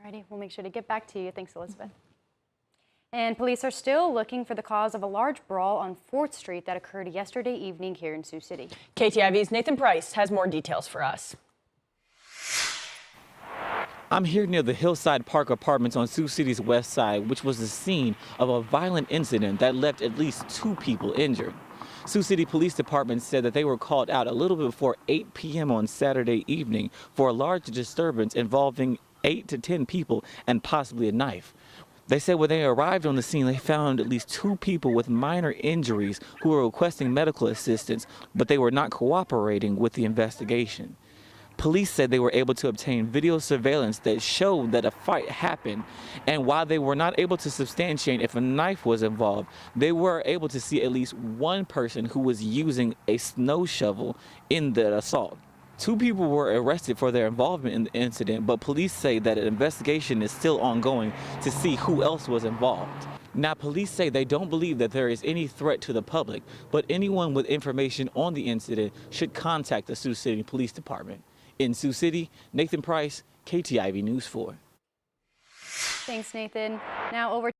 Alrighty, we'll make sure to get back to you. Thanks, Elizabeth. And police are still looking for the cause of a large brawl on 4th Street that occurred yesterday evening here in Sioux City. KTIV's Nathan Price has more details for us. I'm here near the Hillside Park Apartments on Sioux City's west side, which was the scene of a violent incident that left at least 2 people injured. Sioux City Police Department said that they were called out a little bit before 8 p.m. on Saturday evening for a large disturbance involving 8 to 10 people and possibly a knife. They said when they arrived on the scene, they found at least 2 people with minor injuries who were requesting medical assistance, but they were not cooperating with the investigation. Police said they were able to obtain video surveillance that showed that a fight happened, and while they were not able to substantiate if a knife was involved, they were able to see at least one person who was using a snow shovel in the assault. 2 people were arrested for their involvement in the incident, but police say that an investigation is still ongoing to see who else was involved. Now, police say they don't believe that there is any threat to the public, but anyone with information on the incident should contact the Sioux City Police Department. In Sioux City, Nathan Price, KTIV News 4. Thanks, Nathan. Now over